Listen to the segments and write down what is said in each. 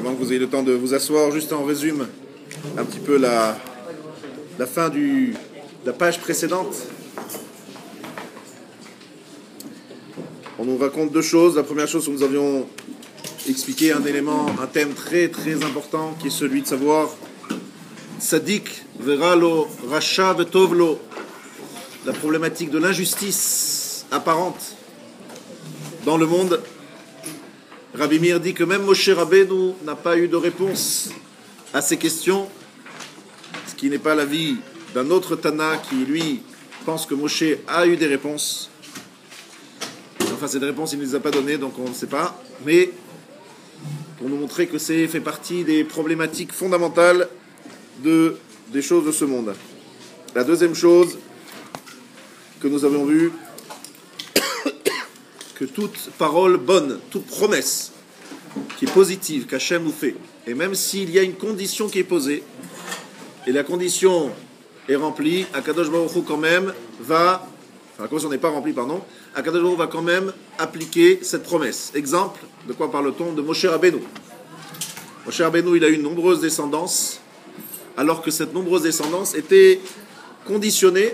Avant que vous ayez le temps de vous asseoir, juste en résume un petit peu la fin de la page précédente. On nous raconte deux choses. La première chose, nous avions expliqué un élément, un thème très très important qui est celui de savoir Tzadik veralo, Rasha vetovlo, la problématique de l'injustice apparente dans le monde. Rabbi Meir dit que même Moshe Rabbeinu n'a pas eu de réponse à ces questions, ce qui n'est pas l'avis d'un autre Tana qui, lui, pense que Moshe a eu des réponses. Enfin, ces réponses, il ne les a pas données, donc on ne sait pas. Mais pour nous montrer que c'est fait partie des problématiques fondamentales des choses de ce monde. La deuxième chose que nous avons vue, que toute parole bonne, toute promesse qui est positive, qu'Hachem nous fait, et même s'il y a une condition qui est posée, et la condition est remplie, Akadosh Baruch Hu quand même va, enfin la condition n'est pas remplie, pardon, Akadosh Baruch Hu va quand même appliquer cette promesse. Exemple, de quoi parle-t-on? De Moshe Rabbeinu. Moshe Rabbeinu, il a eu une nombreuse descendance, alors que cette nombreuse descendance était conditionnée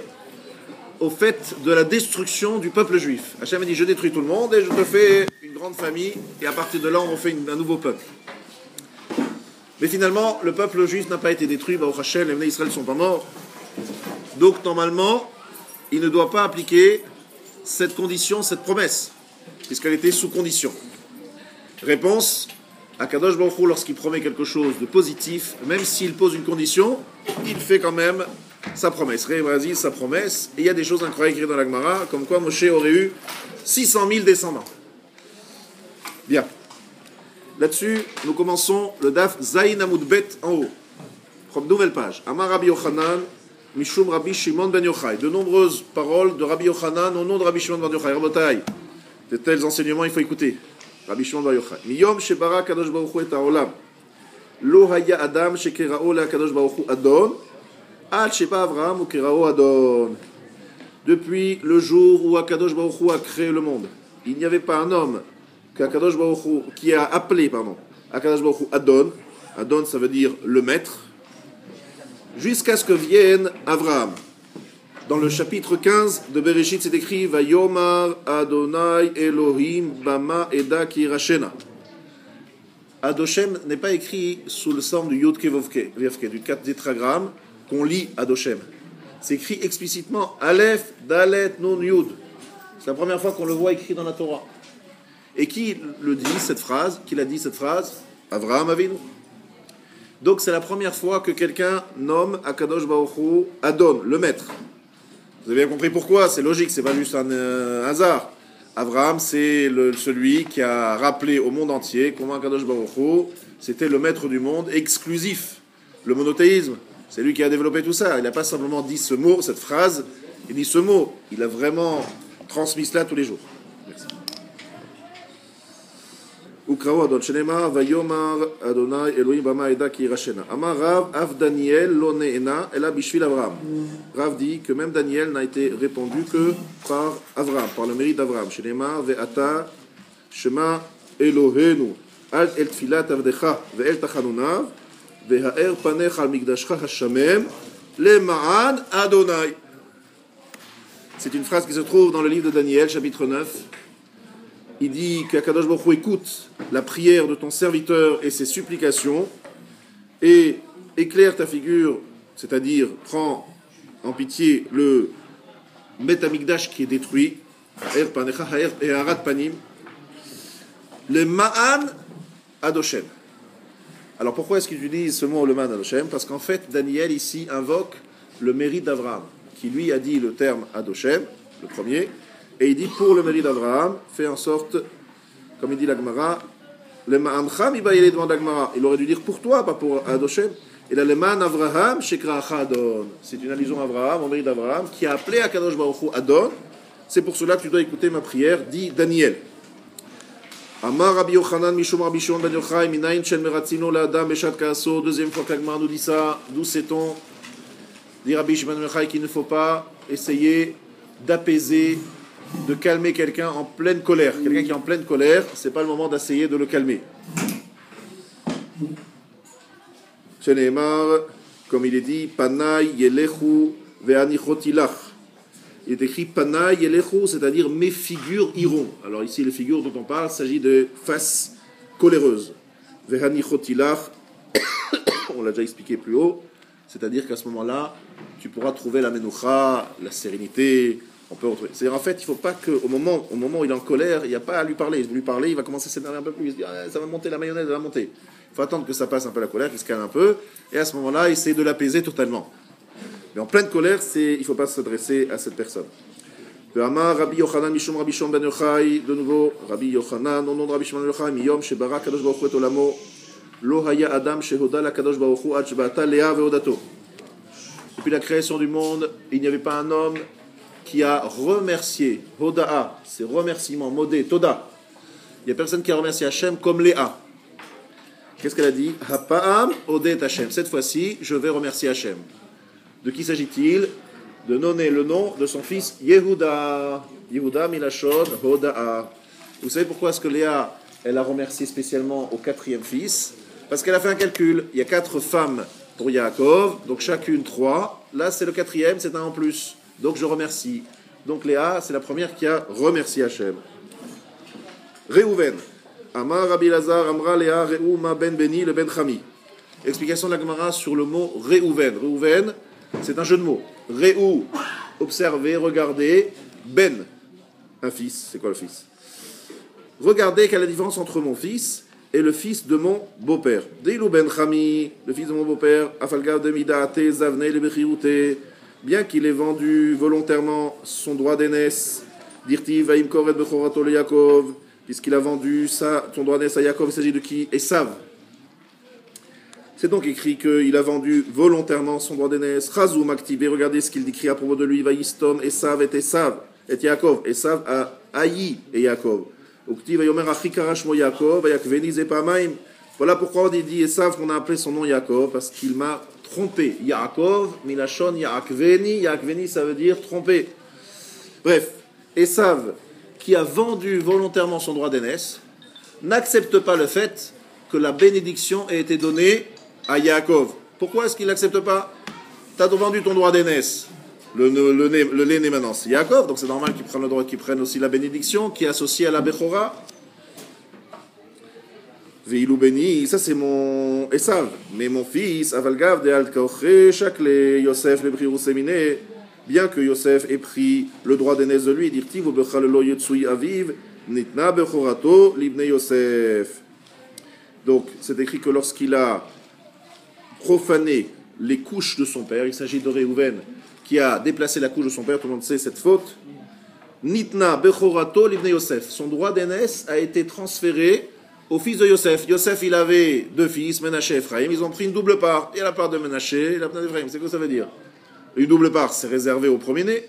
au fait de la destruction du peuple juif. Hachem a dit, je détruis tout le monde et je te fais une grande famille, et à partir de là, on fait un nouveau peuple. Mais finalement, le peuple juif n'a pas été détruit, Baruch Hashem, les Bnei Israël ne sont pas morts. Donc, normalement, il ne doit pas appliquer cette condition, cette promesse, puisqu'elle était sous condition. Réponse, Akadosh Baruch Hu, lorsqu'il promet quelque chose de positif, même s'il pose une condition, il fait quand même sa promesse, Rébrasil, sa promesse, et il y a des choses incroyables écrites dans la Gemara, comme quoi Moshe aurait eu 600 000 descendants. Bien. Là-dessus, nous commençons le Daf Zayin Amud Bet en haut. Nouvelle page. Amar Rabbi Yochanan, Mishum Rabbi Shimon ben Yochai. De nombreuses paroles de Rabbi Yochanan au nom de Rabbi Shimon ben Yochai. Rabotai, de tels enseignements, il faut écouter. Rabbi Shimon ben Yochai. Miyom shebara Kadosh Baruch Hu et haolam. Lo haya adam shekerao la Kadosh Baruch Hu adon. Depuis le jour où Akadosh Baruch Hu a créé le monde, il n'y avait pas un homme qu'Akadosh Baruch Hu, qui a appelé Akadosh Baruch Hu Adon. Adon, ça veut dire le maître, jusqu'à ce que vienne Avraham. Dans le chapitre 15 de Bereshit, c'est écrit Vayomar Adonai Elohim Bama Eda Kirashena. Adoshem n'est pas écrit sous le forme du Yud Kevovke, du 4 tétragramme qu'on lit Adoshem. C'est écrit explicitement Aleph, Dalet, Nun, Yud. C'est la première fois qu'on le voit écrit dans la Torah. Et qui le dit, cette phrase? Qui l'a dit cette phrase? Avraham Avinu. Donc c'est la première fois que quelqu'un nomme Akadosh Baruch Hu Adon, le maître. Vous avez bien compris pourquoi? C'est logique, c'est pas juste un hasard. Avraham, c'est celui qui a rappelé au monde entier comment Akadosh Baruch Hu, c'était le maître du monde exclusif. Le monothéisme. C'est lui qui a développé tout ça. Il n'a pas simplement dit ce mot, cette phrase. Il dit ce mot. Il a vraiment transmis cela tous les jours. Merci. Ukrao Adon Shenema Vayomar Adonai Elohim Bama Eda Ki Rashena. Amar Rav Av Daniel Lo Neena Ela Bishvil Avraham. Rav dit que même Daniel n'a été répandu que par Avraham, par le mérite d'Avraham. Shenema Ve'ata Shema Elohenu Al El Tfilat Avdecha Ve'el Tachanunav. C'est une phrase qui se trouve dans le livre de Daniel, chapitre 9. Il dit qu'Akadosh Baruch Hu écoute la prière de ton serviteur et ses supplications et éclaire ta figure, c'est-à-dire prends en pitié le Bet Hamikdash qui est détruit, et Harat Panim, le Ma'an Adoshem. Alors pourquoi est-ce qu'il utilise ce mot le man Adoshem? Parce qu'en fait, Daniel ici invoque le mérite d'Avraham, qui lui a dit le terme Adoshem, le premier, et il dit pour le mérite d'Avraham, fait en sorte, comme il dit la Gemara, le ma'amcha mibayele devant la Gemara. Il aurait dû dire pour toi, pas pour Adoshem. Et là, le man Avraham shekra'acha Adon. C'est une allusion à Avraham, au mérite d'Avraham, qui a appelé Akadosh Baruch Hu Adon. C'est pour cela que tu dois écouter ma prière, dit Daniel. Amar Rabbi Yochanan Mishum Rabbi Shimon ben Yochai Minayin Shel Meratzino L'Adam Beshat Kaaso. Deuxième fois que l'Agmara nous dit ça, d'où sait-on? Dit Rabbi Shimon ben Yochai qu'il ne faut pas essayer d'apaiser, de calmer quelqu'un en pleine colère. Quelqu'un qui est en pleine colère, c'est pas le moment d'essayer de le calmer. Sheneemar, comme il est dit, Panay Yelechu Ve'anichotilach. Il est écrit Panay Yelechu, c'est-à-dire mes figures iront. Alors ici, les figures dont on parle, il s'agit de faces coléreuses. Ve'anichotilach, on l'a déjà expliqué plus haut, c'est-à-dire qu'à ce moment-là, tu pourras trouver la menoucha, la sérénité. On peut retrouver. C'est-à-dire en fait, il ne faut pas qu'au moment où il est en colère, il n'y a pas à lui parler. Il veut lui parler, il va commencer à s'énerver un peu plus. Il se dit, ah, ça va monter, la mayonnaise va monter. Il faut attendre que ça passe un peu la colère, qu'il se calme un peu, et à ce moment-là, essayer de l'apaiser totalement. Mais en pleine colère, il ne faut pas s'adresser à cette personne. De Amar, Rabbi Yochanan, Mishum Rabbi Shimon ben Yochai, de nouveau, Rabbi Yochanan, au nom de Rabbi Shimon ben Yochai, Miyom, Shebara, Kadosh Baruch Hu et Olamo, Lo Haya Adam, Shehoda la Kadosh Baruch Hu, Ad Shebata Lea Veodato. Depuis la création du monde, il n'y avait pas un homme qui a remercié, Hoda'a, c'est remerciement, Modé, Toda. Il n'y a personne qui a remercié Hachem comme Léa. Qu'est-ce qu'elle a dit? Hapa'am Odet Hachem. Cette fois-ci, je vais remercier Hachem. De qui s'agit-il? De donner le nom de son fils Yehuda. Yehuda Milachon Hoda'a. Vous savez pourquoi est-ce que Léa, elle a remercié spécialement au quatrième fils? Parce qu'elle a fait un calcul. Il y a 4 femmes pour Yaakov, donc chacune 3. Là, c'est le quatrième, c'est un en plus. Donc je remercie. Donc Léa, c'est la première qui a remercié Hachem. Réhouven. Amar Rabbi Lazar, Amra Léa, Réhou, Ma Ben Beni, le Ben Chami. Explication de la Gemara sur le mot Réhouven. Réhouven, c'est un jeu de mots. Réhou, observez, regardez. Ben, un fils. C'est quoi le fils? Regardez quelle est la différence entre mon fils et le fils de mon beau-père. Deilou Ben Chami, le fils de mon beau-père, Afalga de Midate, Zavne, le Bechirute. Bien qu'il ait vendu volontairement son droit d'aînesse, Dirti, Vaim Koret Bechorato le Yaakov, puisqu'il a vendu son droit d'aînesse à Yaakov, il s'agit de qui? Esav. C'est donc écrit qu'il a vendu volontairement son droit d'aînesse. Chazou Maktibe, regardez ce qu'il décrit à propos de lui. Vaïstom, Esav et Esav, et Yaakov. Esav a haï et Yaakov. Ukti, Vayomer Achikarashmo Yaakov, Vayakveni Zepamaim. Voilà pourquoi on dit Esav qu'on a appelé son nom Yaakov, parce qu'il m'a trompé. Yaakov, Milachon, Yaakveni. Yaakveni, ça veut dire tromper. Bref, Esav, qui a vendu volontairement son droit d'aînesse, n'accepte pas le fait que la bénédiction ait été donnée à Yaakov. Pourquoi est-ce qu'il n'accepte pas? Tu as vendu ton droit d'aînesse. Le l'aîné maintenant, c'est Yaakov, donc c'est normal qu'il prenne le droit, qu'il prenne aussi la bénédiction qui est associée à la Bechora. Veilou béni, ça c'est mon Esav, mais mon fils, Avalgav de Al-Kaoche, Shakle, Yosef, le Brirou Séminé, bien que Yosef ait pris le droit d'aînesse de lui, dit-il, Bechal Yetsui Aviv, Nitna Bechorato, Libne Yosef. Donc c'est écrit que lorsqu'il a profané les couches de son père, il s'agit de Réhouven, qui a déplacé la couche de son père, tout le monde sait cette faute, Nitna Bechorato, Libne Yosef. Son droit d'aînesse a été transféré au fils de Yosef. Yosef, il avait 2 fils, Menaché et Ephraim. Ils ont pris une double part. Il y a la part de Menaché et la part d'Ephraim. C'est quoi ça veut dire? Une double part, c'est réservé au premier-né.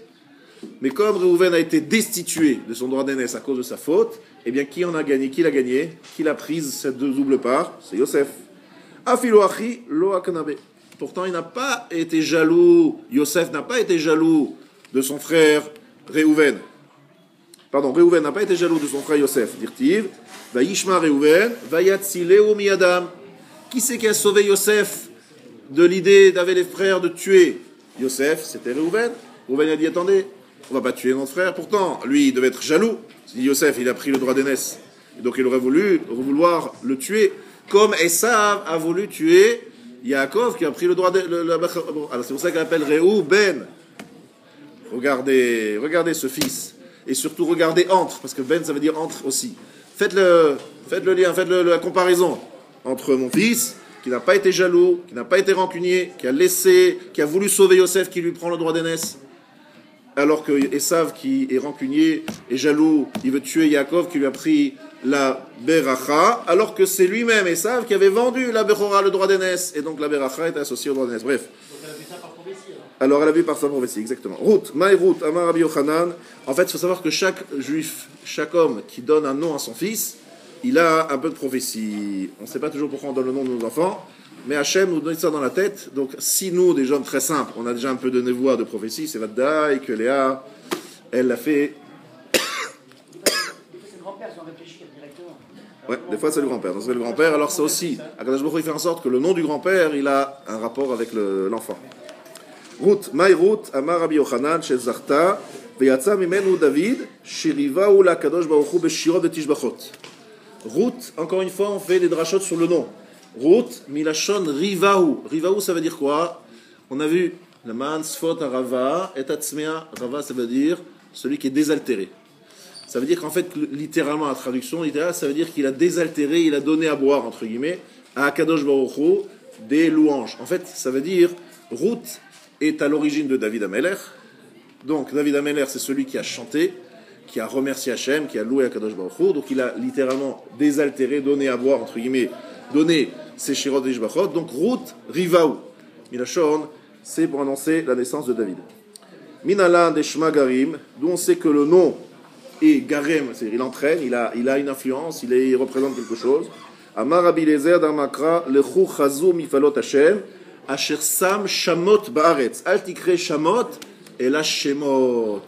Mais comme Réhouven a été destitué de son droit d'aînesse à cause de sa faute, eh bien, qui en a gagné? Qui l'a gagné? Qui l'a prise, cette double part? C'est Yosef. Afilo achi lo akanabe. Pourtant, il n'a pas été jaloux. Yosef n'a pas été jaloux de son frère Réhouven. Pardon, Réhouven n'a pas été jaloux de son frère Yosef. Dirtiv. Vaïshma Réhouven, Vayatzileu miyadam. Qui c'est qui a sauvé Yosef de l'idée d'avait les frères de tuer Yosef? C'était Réhouven. Réhouven a dit attendez, on va pas tuer notre frère. Pourtant, lui, il devait être jaloux. Si Yosef, il a pris le droit d'aînesse. Et donc, il aurait vouloir le tuer. Comme Esav a voulu tuer Yaakov, qui a pris le droit de. Alors, c'est pour ça qu'elle appelle Réhouven. Regardez ce fils. Et surtout, regardez entre, parce que Ben, ça veut dire entre aussi. Faites le lien, faites la comparaison entre mon fils, qui n'a pas été jaloux, qui n'a pas été rancunier, qui a voulu sauver Yosef, qui lui prend le droit d'aînesse, alors que Esav, qui est rancunier et jaloux, il veut tuer Yaakov, qui lui a pris la Beracha, alors que c'est lui-même, Esav, qui avait vendu la Bechora, le droit d'aînesse, et donc la Beracha est associée au droit d'aînesse. Bref. Donc elle a vu ça par prophétie, alors elle a vu par sa prophétie, exactement. Ruth, Maïrout, Amar Rabbi Yochanan. En fait, il faut savoir que chaque juif, chaque homme qui donne un nom à son fils, il a un peu de prophétie. On ne sait pas toujours pourquoi on donne le nom de nos enfants, mais Hachem nous donne ça dans la tête. Donc, si nous, des gens très simples, on a déjà un peu de névoie de prophétie, c'est Vaddaï, que Léa, elle l'a fait. ses grands-pères, ils ont réfléchi. Ouais, des fois c'est le grand-père. Donc c'est le grand-père, alors c'est aussi, Akadosh Baruch Hu, il fait en sorte que le nom du grand-père, il a un rapport avec l'enfant. Ruth, Maï Ruth, Amar Rabbi Yochanan, Shezarta, Veyatza Mimenu David, Shirivahu la Kadosh Baruch Hu Beshirot de Tishbachot. Ruth, encore une fois, on fait des drachot sur le nom. Ruth, Milachon Rivahu. Rivahu, ça veut dire quoi? On a vu, le man, Sfot, Rava, et Tatsmea, Rava, ça veut dire celui qui est désaltéré. Ça veut dire qu'en fait, littéralement, la traduction littérale, ça veut dire qu'il a désaltéré, il a donné à boire, entre guillemets, à Akadosh Baruch Hu, des louanges. En fait, ça veut dire, Ruth est à l'origine de David Ameler. Donc, David Ameler, c'est celui qui a chanté, qui a remercié Hachem, qui a loué Akadosh Baruch Hu. Donc, il a littéralement désaltéré, donné à boire, entre guillemets, donné ses shirot de Ishbachot. Donc, Ruth Rivaou. Milachon, c'est pour annoncer la naissance de David. Minalan de Shmagarim, d'où on sait que le nom et Garem, c'est-à-dire il entraîne, il a une influence, il représente quelque chose. Amar Rabbi Eliezer d'Amakra, lechu chazu mifalot Hashem, asher sam shamot ba'aretz. Al tikre shamot, et la shemot.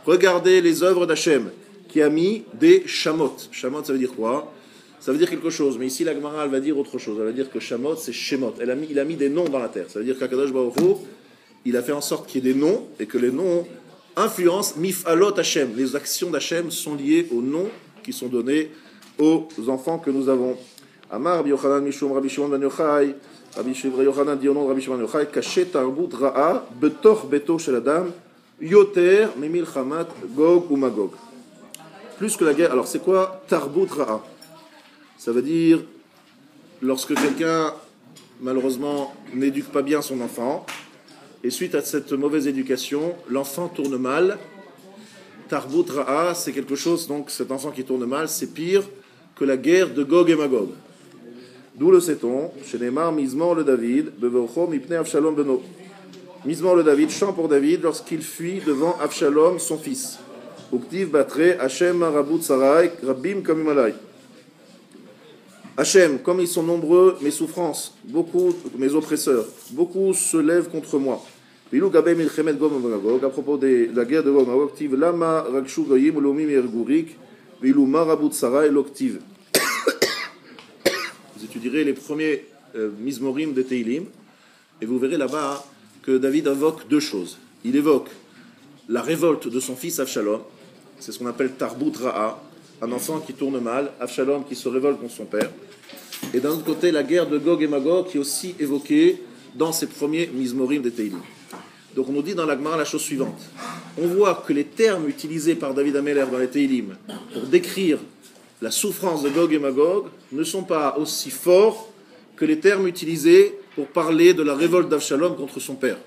Regardez les œuvres d'Hachem, qui a mis des shamot. Shamot, ça veut dire quoi? Ça veut dire quelque chose, mais ici la Gemara, elle va dire autre chose. Elle va dire que shamot, c'est shemot. Il a mis des noms dans la terre. Ça veut dire qu'Akadosh Baruch Hu, il a fait en sorte qu'il y ait des noms, et que les noms influence mifalot Hashem. Les actions d'Hachem sont liées aux noms qui sont donnés aux enfants que nous avons. Amar Rabbi Yochanan Mishum Rabbi Shimon ben Yochai. Rabbi Yochanan dit au nom de Rabbi Shimon ben Yochai, Kaché tarbut ra'a betor beto shel adam yoter memilchamat gog ou magog. Plus que la guerre. Alors c'est quoi tarbut ra'a? Ça veut dire lorsque quelqu'un malheureusement n'éduque pas bien son enfant. Et suite à cette mauvaise éducation, l'enfant tourne mal. Tarbut ra'a, c'est quelque chose, donc cet enfant qui tourne mal, c'est pire que la guerre de Gog et Magog. D'où le sait-on, chez Neymar, Mizmor le David, Bevocho mipne Avshalom beno. Mizmor le David, chant pour David lorsqu'il fuit devant Avshalom, son fils. Uktiv batre, Hachem marabut sarai, Rabbim kamimalai. Hachem, comme ils sont nombreux, mes souffrances, beaucoup, mes oppresseurs, beaucoup se lèvent contre moi. À propos de la guerre de Gog et Magog, Tiv lama rakshu goyim ulomim ergurik, vilu marabut sarai loktiv. Vous étudierez les premiers mizmorim de Teilim, et vous verrez là-bas que David invoque deux choses. Il évoque la révolte de son fils Avshalom, c'est ce qu'on appelle tarbut ra'a, un enfant qui tourne mal, Avshalom qui se révolte contre son père. Et d'un autre côté, la guerre de Gog et Magog qui est aussi évoquée dans ses premiers mizmorim de Teilim. Donc on nous dit dans la Gemara la chose suivante. On voit que les termes utilisés par David Ameler dans les Teilim pour décrire la souffrance de Gog et Magog ne sont pas aussi forts que les termes utilisés pour parler de la révolte d'Avshalom contre son père.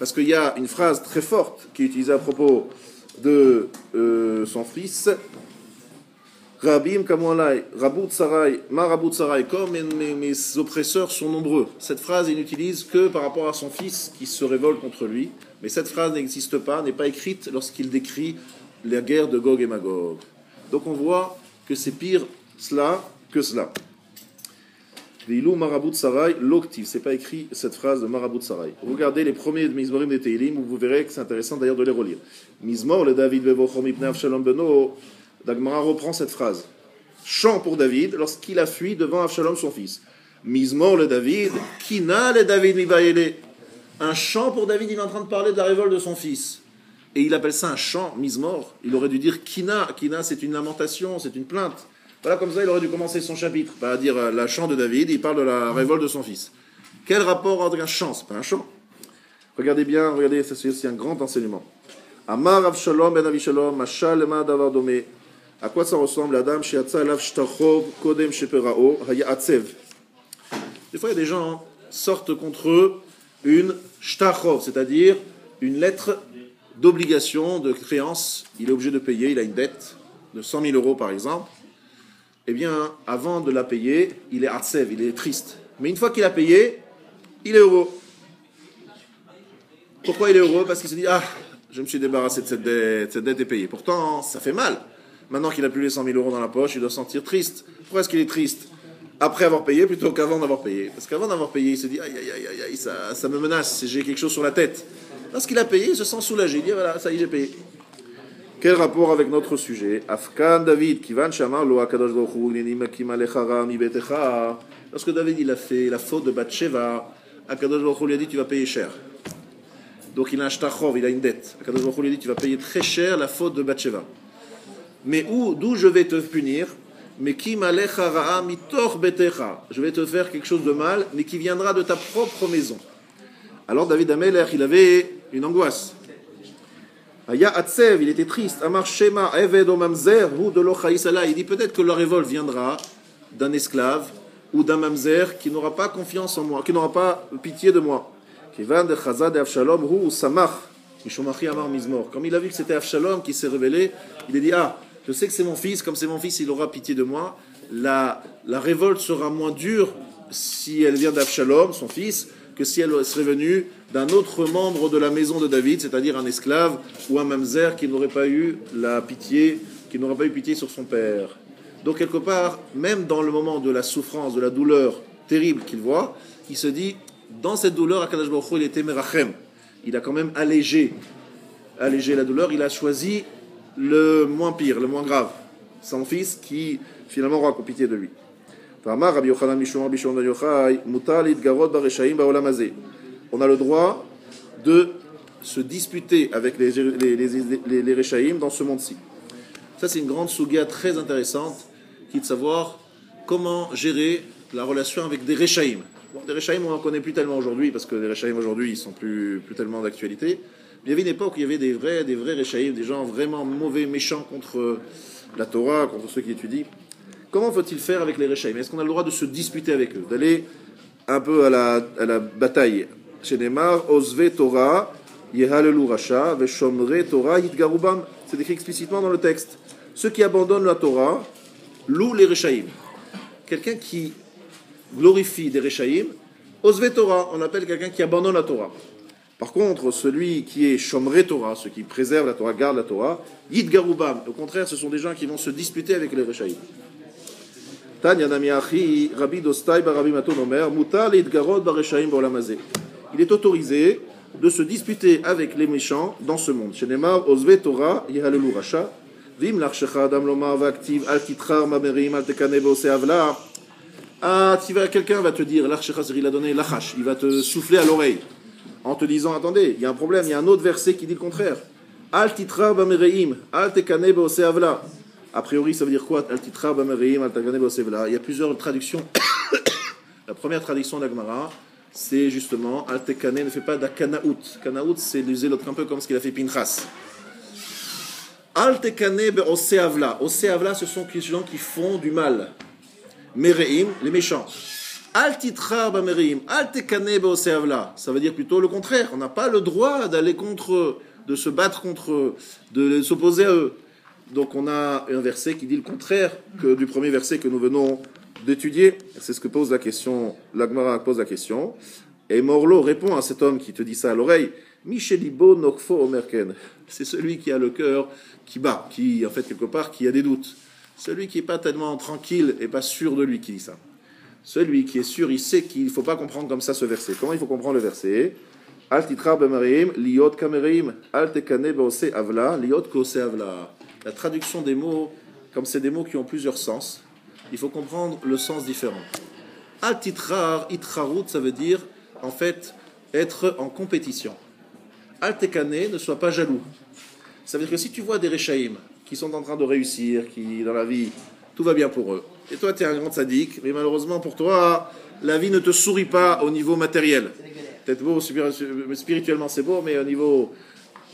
Parce qu'il y a une phrase très forte qui est utilisée à propos de son fils. Rabim Kamoalai, Rabut Sarai, Ma Rabut Sarai, comme mes oppresseurs sont nombreux. Cette phrase, il n'utilise que par rapport à son fils qui se révolte contre lui. Mais cette phrase n'existe pas, n'est pas écrite lorsqu'il décrit la guerre de Gog et Magog. Donc on voit que c'est pire cela que cela. Veilou Marabut Sarai, l'octiv. C'est pas écrit cette phrase de Marabut Sarai. Regardez les premiers Mizmorim des Teilim, où vous verrez que c'est intéressant d'ailleurs de les relire. Mizmor, le David Vevochom Ibn Avshalom Beno. Dagmara reprend cette phrase. Chant pour David lorsqu'il a fui devant Avshalom son fils. Mizmor le David, Kina le David Mibaele. Un chant pour David, il est en train de parler de la révolte de son fils. Et il appelle ça un chant, Mizmor. Il aurait dû dire Kina. Kina, c'est une lamentation, c'est une plainte. Voilà, comme ça, il aurait dû commencer son chapitre. Pas dire la chant de David, il parle de la révolte de son fils. Quel rapport entre un chant? C'est pas un chant. Regardez bien, regardez, c'est aussi un grand enseignement. Amar Avshalom ben Avishalom, Mashal ma davar domé. À quoi ça ressemble Adam Shiatsa Lav Shtachov Kodem Sheperao Hayatsev. Des fois, il y a des gens sortent contre eux une Shtachov, c'est-à-dire une lettre d'obligation, de créance. Il est obligé de payer, il a une dette de 100 000 euros par exemple. Eh bien, avant de la payer, il est Atsev, il est triste. Mais une fois qu'il a payé, il est heureux. Pourquoi il est heureux? Parce qu'il se dit, je me suis débarrassé de cette dette est payée. Pourtant, ça fait mal. Maintenant qu'il n'a plus les 100 000 euros dans la poche, il doit se sentir triste. Pourquoi est-ce qu'il est triste après avoir payé plutôt qu'avant d'avoir payé? Parce qu'avant d'avoir payé, il se dit, aïe, ça me menace, j'ai quelque chose sur la tête. Lorsqu'il a payé, il se sent soulagé. Il dit, voilà, ça y est, j'ai payé. Quel rapport avec notre sujet? Afkan David, Kivan Shamar Lo Akadosh Baruch Hu Neni Makim Alecha Ra Mi Betecha. Lorsque David il a fait la faute de Bathsheba, Akadosh Baruch Hu lui a dit tu vas payer cher. Donc il a un shtachov, il a une dette. Akadosh Baruch Hu lui a dit tu vas payer très cher la faute de Bathsheba. Mais d'où je vais te punir? Mais Kim Alecha Ra Mitor Betecha. Je vais te faire quelque chose de mal, mais qui viendra de ta propre maison. Alors David Amelech, il avait une angoisse. Aya Atsev, il était triste. Amar Shema Eved Mamzer, ou de l'Ochaïsala. Il dit peut-être que la révolte viendra d'un esclave ou d'un mamzer qui n'aura pas confiance en moi, qui n'aura pas pitié de moi. Kivan de Chazad Avshalom, ou Samach, Mishomachi Amar Mizmor. Comme il a vu que c'était Avshalom qui s'est révélé, il a dit je sais que c'est mon fils, comme c'est mon fils, il aura pitié de moi. La révolte sera moins dure si elle vient d'Avshalom, son fils, que si elle serait venue d'un autre membre de la maison de David, c'est-à-dire un esclave ou un mamzer qui n'aurait pas eu pitié sur son père. Donc quelque part, même dans le moment de la souffrance, de la douleur terrible qu'il voit, il se dit, dans cette douleur, Akadosh Baruch Hu, il était merachem. Il a quand même allégé la douleur, il a choisi le moins pire, le moins grave, son fils qui finalement aura pitié de lui. On a le droit de se disputer avec les Réchaïm dans ce monde-ci. Ça, c'est une grande sugia très intéressante qui est de savoir comment gérer la relation avec des Réchaïm. Bon, des Réchaïm, on n'en connaît plus tellement aujourd'hui parce que les Réchaïm aujourd'hui, ils ne sont plus tellement d'actualité. Mais il y avait une époque où il y avait des vrais Réchaïm, des gens vraiment mauvais, méchants contre la Torah, contre ceux qui étudient. Comment faut-il faire avec les Réchaïm? Est-ce qu'on a le droit de se disputer avec eux, d'aller un peu à la bataille? Chez Neymar, Osve Torah, Yehalelu Rasha, Veshomre Torah, Yitgarubam. C'est écrit explicitement dans le texte. Ceux qui abandonnent la Torah louent les Réchaïm. Quelqu'un qui glorifie des Réchaïm, Osve Torah, on appelle quelqu'un qui abandonne la Torah. Par contre, celui qui est Shomre Torah, ceux qui préservent la Torah, gardent la Torah, Yitgarubam. Au contraire, ce sont des gens qui vont se disputer avec les Réchaïm. Il est autorisé de se disputer avec les méchants dans ce monde. Quelqu'un va te dire, il a donné l'achash, il va te souffler à l'oreille en te disant, attendez, il y a un problème, il y a un autre verset qui dit le contraire. Al titra bamereim, al tekane beose avla. A priori, ça veut dire quoi? Il y a plusieurs traductions. La première traduction de la Gemara, c'est justement Al-Tekane ne fait pas d'Akanaout. Kanaout, c'est le zélot, un peu comme ce qu'il a fait Pinchas. Al-Tekane be'oseavla. Oseavla, ce sont les gens qui font du mal. Mereim, les méchants. Al-Titra ba'mereim. Al-Tekane be'oseavla. Ça veut dire plutôt le contraire. On n'a pas le droit d'aller contre eux, de se battre contre eux, de s'opposer à eux. Donc on a un verset qui dit le contraire que du premier verset que nous venons d'étudier. C'est ce que pose la question, la Gemara pose la question. Et Morlo répond à cet homme qui te dit ça à l'oreille, Michelibo Nokfo Omerken. C'est celui qui a le cœur qui bat, qui en fait quelque part qui a des doutes. Celui qui n'est pas tellement tranquille et pas sûr de lui qui dit ça. Celui qui est sûr, il sait qu'il ne faut pas comprendre comme ça ce verset. Comment il faut comprendre le verset? Al titra b'mareim, liot kamereim, al tekane be'ose avla, liot kose avla. La traduction des mots, comme c'est des mots qui ont plusieurs sens, il faut comprendre le sens différent. Al-titrar, itrarut, ça veut dire, en fait, être en compétition. Al-tekane, ne sois pas jaloux. Ça veut dire que si tu vois des Réchaïm qui sont en train de réussir, qui, dans la vie, tout va bien pour eux, et toi, tu es un grand sadique, mais malheureusement pour toi, la vie ne te sourit pas au niveau matériel. Peut-être beau, spirituellement c'est beau, mais au niveau...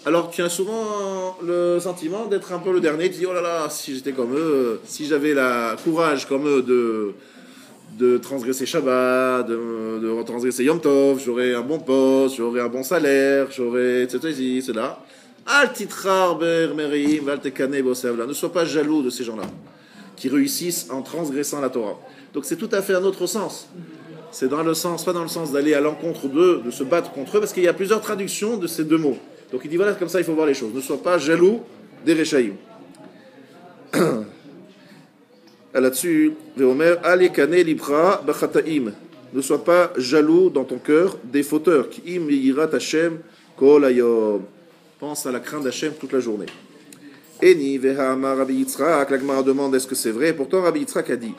Alors tu as souvent le sentiment d'être un peu le dernier, tu dis oh là là, si j'étais comme eux, si j'avais le courage comme eux de transgresser Shabbat, de transgresser Yom Tov, j'aurais un bon poste, j'aurais un bon salaire, j'aurais ceci, cela. Al titrar ber merim, al tekane bosevla. Ne sois pas jaloux de ces gens-là qui réussissent en transgressant la Torah. Donc c'est tout à fait un autre sens. C'est dans le sens, pas dans le sens d'aller à l'encontre d'eux, de se battre contre eux, parce qu'il y a plusieurs traductions de ces deux mots. Donc il dit voilà, comme ça il faut voir les choses. Ne sois pas jaloux des Réchaïm. Là-dessus, Veomer, Alekane libra bachataim. Ne sois pas jaloux dans ton cœur des fauteurs. Ki im yirat Hashem kol hayom. Pense à la crainte d'Hachem toute la journée. Eni vehama Rabbi Yitzhak, la Gemara demande est-ce que c'est vrai? Pourtant Rabbi Yitzhak a dit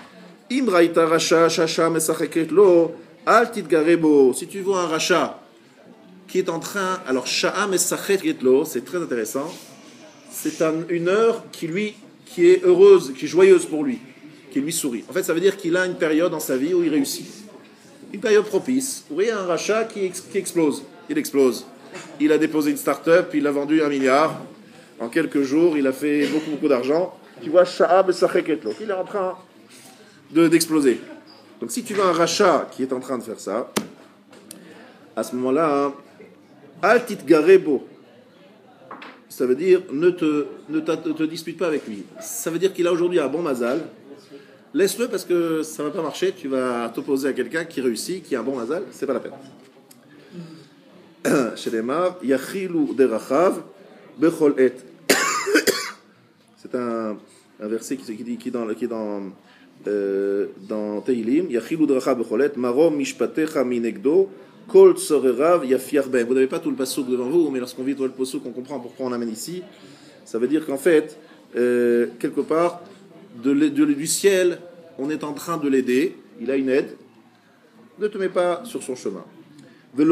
Imraïta racha shasha mesacheket lo al titgarebo. Si tu vois un racha qui est en train, alors sha'a mesacheket lo, c'est très intéressant. C'est une heure qui est heureuse, qui est joyeuse pour lui, qui lui sourit. En fait, ça veut dire qu'il a une période dans sa vie où il réussit. Une période propice, où il y a un rachat qui explose. Il explose. Il a déposé une start-up, il a vendu 1 milliard. En quelques jours, il a fait beaucoup d'argent. Tu vois, Sha'ab Sacheketlo, il est en train d'exploser. Donc si tu vois un rachat qui est en train de faire ça, à ce moment-là, Altit Garebo, ça veut dire ne te dispute pas avec lui. Ça veut dire qu'il a aujourd'hui un bon mazal. Laisse-le parce que ça ne va pas marcher. Tu vas t'opposer à quelqu'un qui réussit, qui a un bon mazal. C'est pas la peine. Chez les Mar, Yachilu derachav bechol et. C'est un verset qui est dans Teilim. Yachilu derachav bechol et. Marom mishpatecha minegdo. Kol tsorerav yafiar ben. Vous n'avez pas tout le passouk devant vous, mais lorsqu'on vit tout le passouk, on comprend pourquoi on l'amène ici. Ça veut dire qu'en fait, quelque part, du ciel, on est en train de l'aider. Il a une aide. Ne te mets pas sur son chemin. Il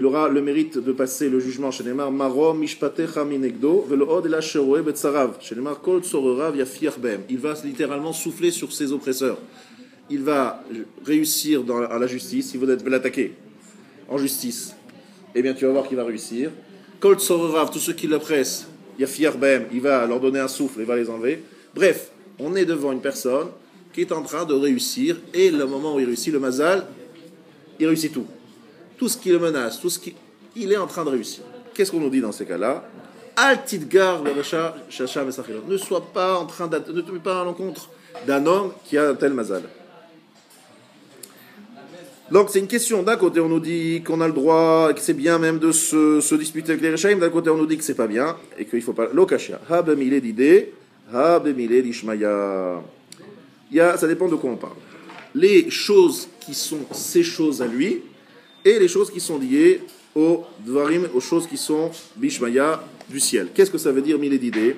aura le mérite de passer le jugement chez Neymar. Marom mishpatecha minegdo velood ela sheroe betzarav. Chez Neymar kol tsorerav yafiar ben. Il va littéralement souffler sur ses oppresseurs. Il va réussir à la justice. Il va l'attaquer en justice. Eh bien, tu vas voir qu'il va réussir. Kol tsorerav, tous ceux qui l'oppressent, yafiar ben, il va leur donner un souffle, il va les enlever. Bref, on est devant une personne qui est en train de réussir, et le moment où il réussit, le mazal, il réussit tout. Tout ce qui le menace, il est en train de réussir. Qu'est-ce qu'on nous dit dans ces cas-là? Al tidgar le racha shasha mesachilot. Ne sois pas en train ne te mets pas à l'encontre d'un homme qui a un tel mazal. Donc c'est une question. D'un côté on nous dit qu'on a le droit, que c'est bien même de se disputer avec les Rechaim. D'un côté on nous dit que c'est pas bien et qu'il faut pas. Lokashia. Ha bemile d'idée, ha bemile d'ishmaya. Ça dépend de quoi on parle. Les choses qui sont ces choses à lui et les choses qui sont liées aux dvarim, aux choses qui sont bishmaya du ciel. Qu'est-ce que ça veut dire mille d'idées?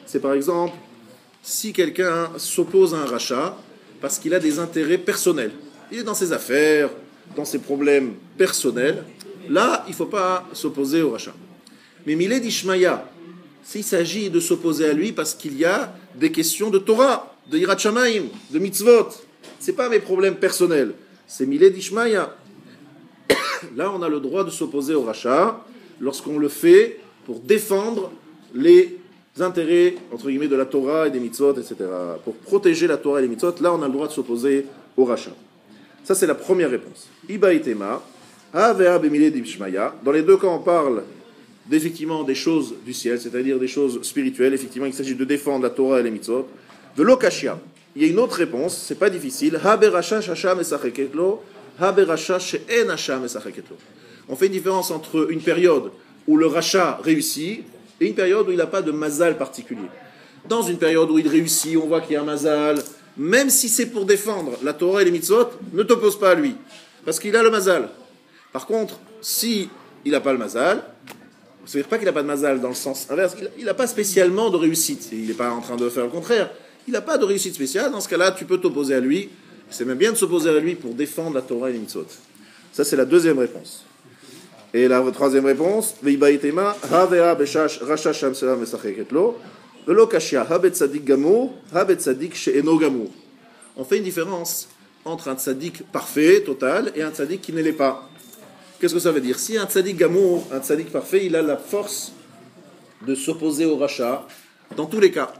C'est par exemple si quelqu'un s'oppose à un rachat parce qu'il a des intérêts personnels. Il est dans ses affaires, dans ses problèmes personnels. Là, il ne faut pas s'opposer au rachat. Mais Milé d'Ishmaïa, s'il s'agit de s'opposer à lui parce qu'il y a des questions de Torah, de Yirat Shamayim, de mitzvot, ce n'est pas mes problèmes personnels, c'est Milé d'Ishmaïa. Là, on a le droit de s'opposer au rachat lorsqu'on le fait pour défendre les intérêts, entre guillemets, de la Torah et des mitzvot, etc. Pour protéger la Torah et les mitzvot, là, on a le droit de s'opposer au rachat. Ça, c'est la première réponse. Iba itema, avea bemile d'ishmaya. Dans les deux cas, on parle d'effectivement des choses du ciel, c'est-à-dire des choses spirituelles. Effectivement, il s'agit de défendre la Torah et les mitzvot. De l'okashia. Il y a une autre réponse, c'est pas difficile. Haberasha shasha mesacheketlo, haberasha she'en hasha mesacheketlo. On fait une différence entre une période où le rachat réussit et une période où il n'a pas de mazal particulier. Dans une période où il réussit, on voit qu'il y a un mazal. Même si c'est pour défendre la Torah et les mitzvot, ne t'oppose pas à lui, parce qu'il a le mazal. Par contre, si il n'a pas le mazal, ça ne veut dire pas qu'il n'a pas de mazal dans le sens inverse, il n'a pas spécialement de réussite, il n'est pas en train de faire le contraire, il n'a pas de réussite spéciale, dans ce cas-là, tu peux t'opposer à lui, c'est même bien de s'opposer à lui pour défendre la Torah et les mitzvot. Ça, c'est la deuxième réponse. Et la troisième réponse, Veibaitema, Havea Beshash Rasha Shamsela Mesacheketlo. On fait une différence entre un tzaddik parfait, total, et un tzaddik qui ne l'est pas. Qu'est-ce que ça veut dire? Si un tzaddik gamour, un tzaddik parfait, il a la force de s'opposer au rachat, dans tous les cas.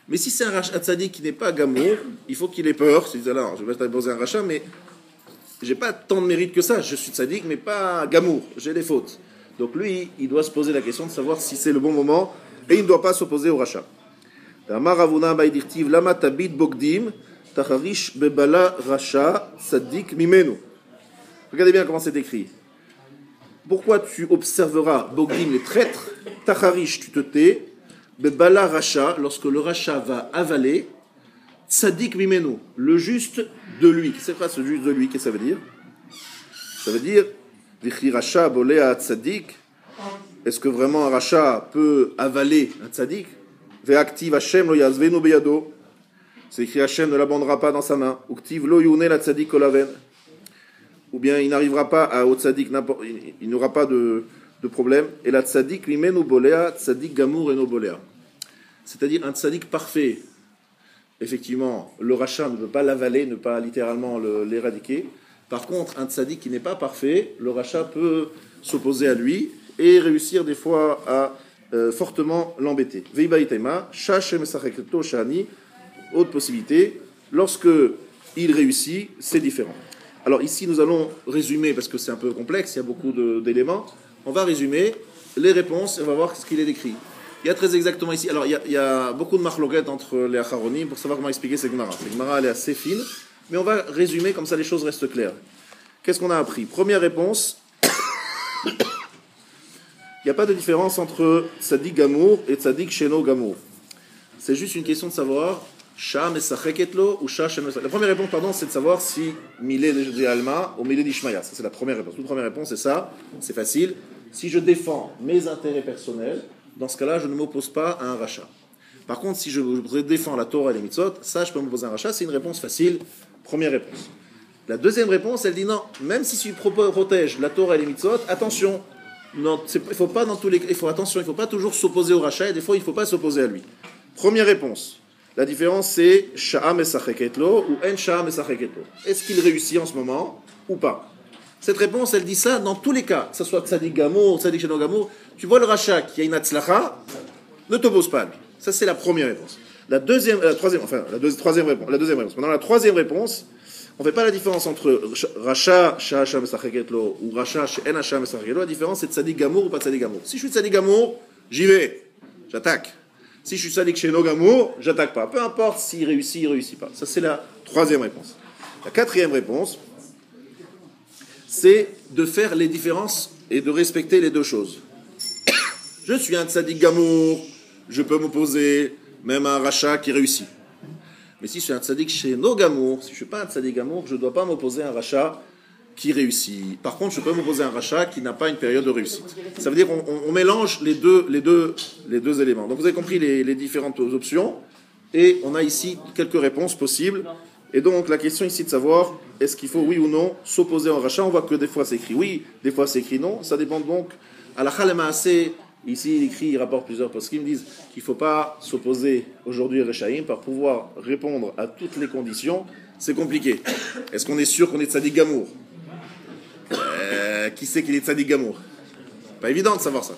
Mais si c'est un tzaddik qui n'est pas gamour, il faut qu'il ait peur. Il dit alors, je vais t'opposer un rachat, mais j'ai pas tant de mérite que ça. Je suis tzaddik, mais pas gamour. J'ai des fautes. Donc lui, il doit se poser la question de savoir si c'est le bon moment. Et il ne doit pas s'opposer au rachat. Regardez bien comment c'est écrit. Pourquoi tu observeras Bogdim, les traîtres, Tacharish, tu te tais, Bebala Racha, lorsque le rachat va avaler, Tzadik Mimenu, le juste de lui. Qu'est-ce que c'est ce juste de lui? Qu'est-ce que ça veut dire? Ça veut dire, Vichi Racha Bolea Tzadik, est-ce que vraiment un rachat peut avaler un tzaddik? Ve'aktiv Hashem lo yazvenu beyado. C'est écrit Hashem ne l'abandonnera pas dans sa main. Uktiv lo yune la tzaddik kolaven. Ou bien il n'arrivera pas au tzaddik, il n'aura pas de problème. Et la tzaddik limenu bolea, tzaddik gamour eno bolea. C'est-à-dire un tzaddik parfait. Effectivement, le rachat ne peut pas l'avaler, ne pas littéralement l'éradiquer. Par contre, un tzaddik qui n'est pas parfait, le rachat peut s'opposer à lui et réussir des fois à fortement l'embêter. Veibaitema, shachem sacheketo shani, autre possibilité, lorsque il réussit, c'est différent. Alors ici, nous allons résumer, parce que c'est un peu complexe, il y a beaucoup d'éléments. On va résumer les réponses et on va voir ce qu'il est décrit. Il y a très exactement ici, alors il y a beaucoup de marloquettes entre les acharonim pour savoir comment expliquer cette Gemara. Cette Gemara, elle est assez fine, mais on va résumer comme ça les choses restent claires. Qu'est-ce qu'on a appris? Première réponse, il n'y a pas de différence entre tzaddik gamour et tzaddik sheno gamour. C'est juste une question de savoir Shah mesacheketlo ou Shah sheno. La première réponse, pardon, c'est de savoir si milé de alma ou milé d'ishmaya. Ça, c'est la première réponse. Toute première réponse, c'est ça. C'est facile. Si je défends mes intérêts personnels, dans ce cas-là, je ne m'oppose pas à un rachat. Par contre, si je défends la Torah et les mitzvot, ça, je peux m'opposer à un rachat. C'est une réponse facile. Première réponse. La deuxième réponse, elle dit non. Même si tu protèges la Torah et les mitzvot, attention. Non, il faut pas dans tous les cas. Il faut attention. Il ne faut pas toujours s'opposer au rachat. Et des fois, il ne faut pas s'opposer à lui. Première réponse. La différence, c'est Sha'a mesacheketlo ou En Sha'a mesacheketlo. Est-ce qu'il réussit en ce moment ou pas? Cette réponse, elle dit ça dans tous les cas, que ce soit tzaddik gamour, tzaddik sheno gamour. Tu vois le rachat qui a une atzlacha, ne t'oppose pas à lui. Ça, c'est la première réponse. La deuxième réponse. Maintenant, la troisième réponse, on ne fait pas la différence entre rachat, Sha'a mesacheketlo ou rachat, En Sha'a mesacheketlo. La différence, c'est tzaddik gamour ou pas tzaddik gamour. Si je suis tzaddik gamour, j'y vais, j'attaque. Si je suis tzaddik sheno gamour, j'attaque pas. Peu importe s'il réussit, il réussit pas. Ça, c'est la troisième réponse. La quatrième réponse, c'est de faire les différences et de respecter les deux choses. Je suis un tzaddik gamour, je peux m'opposer même à un rachat qui réussit. Mais si je suis un tzaddik sheno gamour, si je ne suis pas un tzaddik gamour, je ne dois pas m'opposer à un rachat qui réussit. Par contre, je peux m'opposer à un rachat qui n'a pas une période de réussite. Ça veut dire qu'on mélange les deux éléments. Donc vous avez compris les différentes options, et on a ici quelques réponses possibles. Et donc la question ici de savoir, est-ce qu'il faut oui ou non s'opposer à un rachat? On voit que des fois c'est écrit oui, des fois c'est écrit non. Ça dépend donc. À la Chalemaasé, ici il écrit, il rapporte plusieurs postes qui me disent qu'il ne faut pas s'opposer aujourd'hui à Rechaïm par pouvoir répondre à toutes les conditions. C'est compliqué. Est-ce qu'on est sûr qu'on est tzaddik gamour? Qui sait qu'il est tzaddik gamour? Pas évident de savoir ça.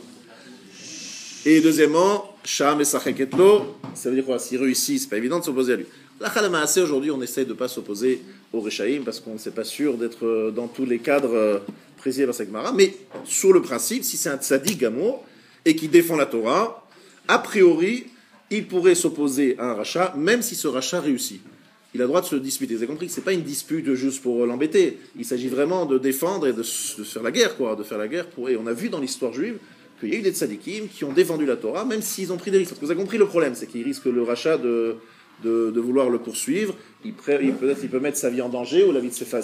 Et deuxièmement, Shah mesacheketlo, ça veut dire quoi? S'il réussit, c'est pas évident de s'opposer à lui. La Chalamaasé, aujourd'hui, on essaie de ne pas s'opposer au Rechaïm parce qu'on ne sait pas sûr d'être dans tous les cadres précisés par cette Gemara. Mais sur le principe, si c'est un tzaddik gamour et qui défend la Torah, a priori, il pourrait s'opposer à un rachat, même si ce rachat réussit. Il a le droit de se disputer. Vous avez compris que ce n'est pas une dispute juste pour l'embêter. Il s'agit vraiment de défendre et de faire la guerre, quoi. De faire la guerre pour... Et on a vu dans l'histoire juive qu'il y a eu des tzaddikim qui ont défendu la Torah, même s'ils ont pris des risques. Parce que vous avez compris le problème, c'est qu'ils risquent le rachat de vouloir le poursuivre. Peut-être il peut mettre sa vie en danger ou la vie de ses familles.